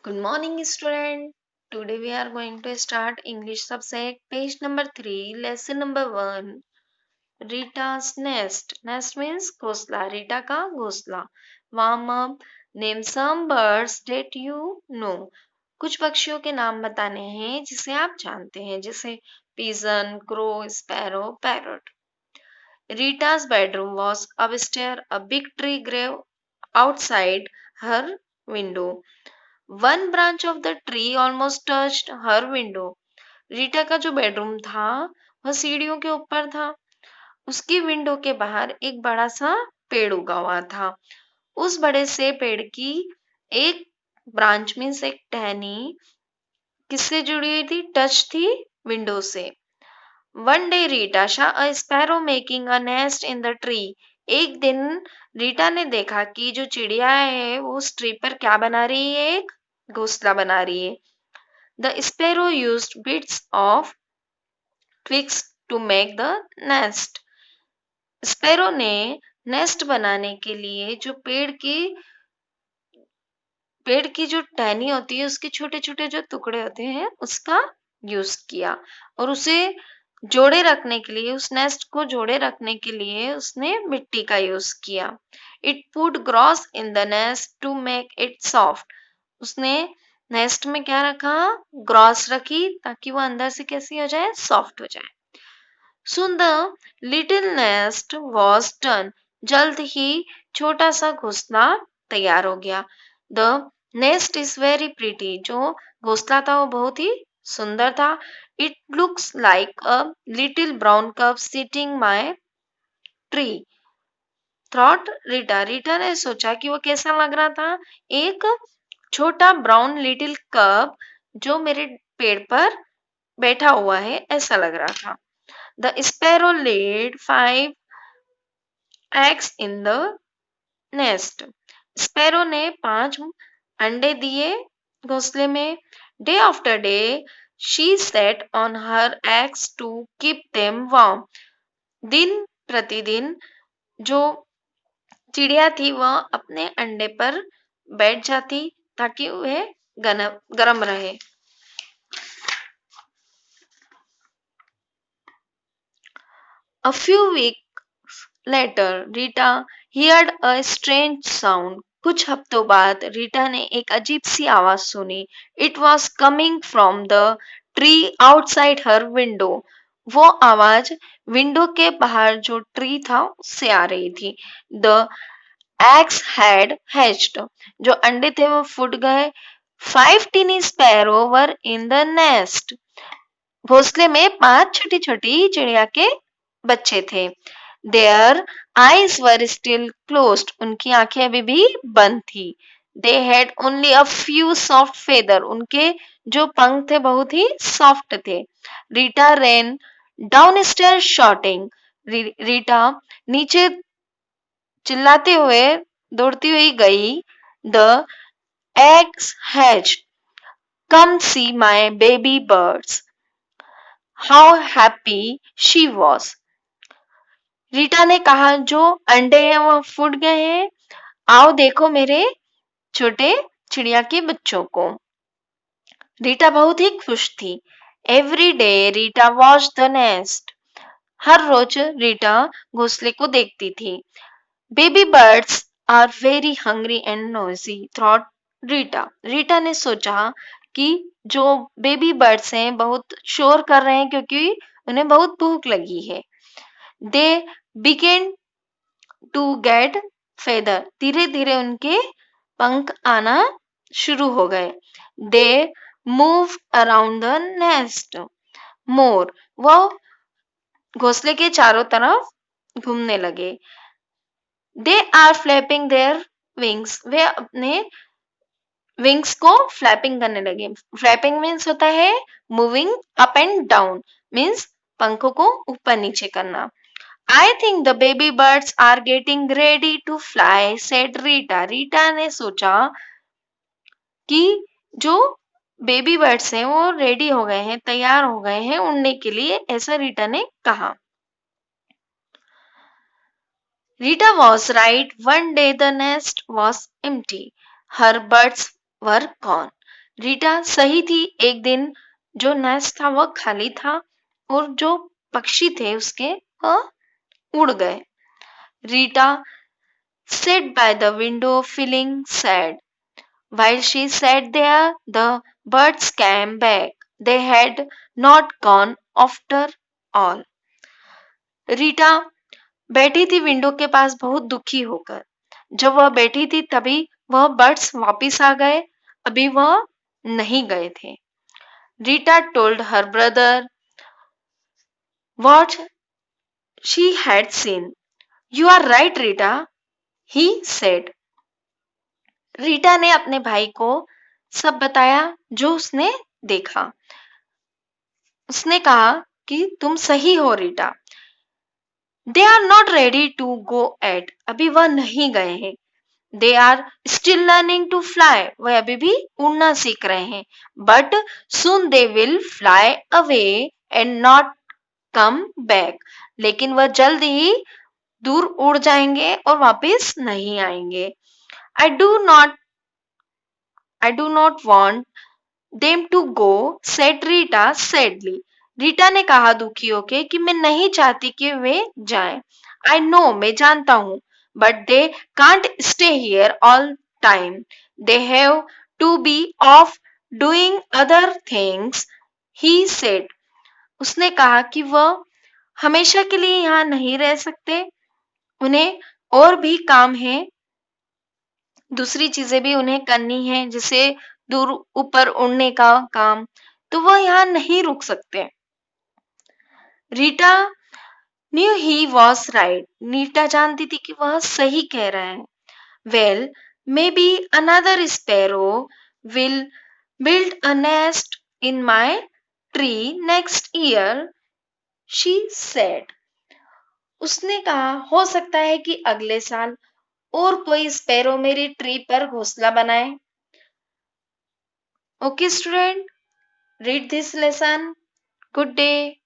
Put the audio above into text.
Good morning, student. Today we are going to start English subject, page number 3, lesson number 1. Rita's nest. Nest means घोंसला. Rita का घोंसला. Warm up. Name some birds that you know. कुछ पक्षियों के नाम बताने हैं जिसे आप जानते हैं, जैसे pigeon, crow, sparrow, parrot. Rita's bedroom was upstairs. A big tree grew outside her window. One branch of the tree almost touched her window. Rita का जो बेडरूम था वह सीढ़ियों के ऊपर था। उसकी विंडो के बाहर एक बड़ा सा पेड़ उगा हुआ था। उस बड़े से पेड़ की एक ब्रांच मीन्स एक टहनी किससे जुड़ी हुई थी? टच थी विंडो से। One day Rita saw a sparrow making a nest in the tree. एक दिन रीटा ने देखा कि जो चिड़िया है वो उस ट्री पर क्या बना रही है? एक घोंसला बना रही है। The sparrow used bits of twigs to make the nest. Sparrow ने नेस्ट बनाने के लिए जो पेड़ की जो टहनी होती है उसके छोटे छोटे जो टुकड़े होते हैं उसका यूज किया और उसे जोड़े रखने के लिए, उस नेस्ट को जोड़े रखने के लिए उसने मिट्टी का यूज किया। It put grass in the nest to make it soft. उसने नेस्ट में क्या रखा? ग्रॉस रखी ताकि वो अंदर से कैसी हो जाए? सॉफ्ट हो जाए। Soon the little nest was done. जल्द ही छोटा सा घोंसला तैयार हो गया। The nest is very pretty. जो घोंसला था वो बहुत ही सुंदर था। It looks like a little brown cup sitting my tree. Thought Rita. Rita ने सोचा कि वो कैसा लग रहा था? एक छोटा ब्राउन लिटिल कप जो मेरे पेड़ पर बैठा हुआ है, ऐसा लग रहा था। The sparrow laid 5 eggs in the nest. Sparrow ने 5 अंडे दिए घोंसले में। Day after day, she sat on her eggs to keep them warm. दिन प्रतिदिन जो चिड़िया थी वह अपने अंडे पर बैठ जाती ताकि वह गरम रहे। A few weeks later, Rita heard a strange sound. कुछ हफ्तों बाद रीटा ने एक अजीब सी आवाज सुनी। It was coming from the tree outside her window. वो आवाज विंडो के बाहर जो ट्री था उससे आ रही थी। The eggs had hatched. जो अंडे थे वो फूट गए। 5 teeny sparrows were in the nest. घोंसले में 5 छोटी छोटी चिड़िया के बच्चे थे। Their eyes were still closed. उनकी आंखें अभी भी बंद थी। They had only a few soft feathers. उनके जो पंख थे बहुत ही सॉफ्ट थे। Rita ran downstairs shouting. Rita नीचे चिल्लाते हुए दौड़ती हुई गई। The eggs hatched. Come see my baby birds. How happy she was. Rita ने कहा, जो अंडे हैं वो फूट गए हैं, आओ देखो मेरे छोटे चिड़िया के बच्चों को। रीटा बहुत ही खुश थी। Every day Rita watch the nest. हर रोज रीटा घोंसले को देखती थी। Baby birds are very hungry and noisy thought Rita. Rita ने सोचा कि जो बेबी बर्ड्स हैं बहुत शोर कर रहे हैं क्योंकि उन्हें बहुत भूख लगी है। They began to get feather. धीरे धीरे उनके पंख आना शुरू हो गए। They move around the nest more. वो घोंसले के चारों तरफ घूमने लगे। They are flapping their wings. वे अपने विंग्स को फ्लैपिंग करने लगे। फ्लैपिंग मीन्स होता है moving up and down, means पंखों को ऊपर नीचे करना। I think the baby birds are getting ready to fly, said Rita. Rita ने सोचा कि जो बेबी बर्ड्स हैं वो रेडी हो गए हैं, तैयार हो गए हैं उड़ने के लिए, ऐसा रीटा ने कहा। Rita was right. One day the nest was empty. Her birds were gone. Rita सही थी। एक दिन जो नेस्ट था वह खाली था और जो पक्षी थे उसके वह उड़ गए। Rita sat by the window feeling sad. While she sat there, the birds came back. They had not gone after all. Rita बैठी थी विंडो के पास बहुत दुखी होकर। जब वह बैठी थी तभी वह बर्ड्स वापिस आ गए। अभी वह नहीं गए थे। Rita told her brother what she had seen. You are right, Rita, he said. Rita ने अपने भाई को सब बताया जो उसने देखा। उसने कहा कि तुम सही हो Rita. They are not ready to go yet, अभी वह नहीं गए हैं। They are still learning to fly, वह अभी भी उड़ना सीख रहे हैं। But soon they will fly away and not come back, लेकिन वह जल्द ही दूर उड़ जाएंगे और वापस नहीं आएंगे। I do not want them to go, said Rita sadly. Rita ने कहा दुखी होके कि मैं नहीं चाहती कि वे जाएं। आई नो, मैं जानता हूं, but they can't stay here all time. They have to be off doing other things, he said. उसने कहा कि वह हमेशा के लिए यहाँ नहीं रह सकते, उन्हें और भी काम है, दूसरी चीजें भी उन्हें करनी है, जैसे दूर ऊपर उड़ने का काम, तो वह यहाँ नहीं रुक सकते। Rita new he was right, Rita जानती थी कि वह सही कह रहे हैं। Well, may be another sparrow will build a nest in my tree next year, she said. उसने कहा हो सकता है कि अगले साल और कोई स्पैरो मेरी ट्री पर घोंसला बनाए। Okay, student, read this lesson. Good day.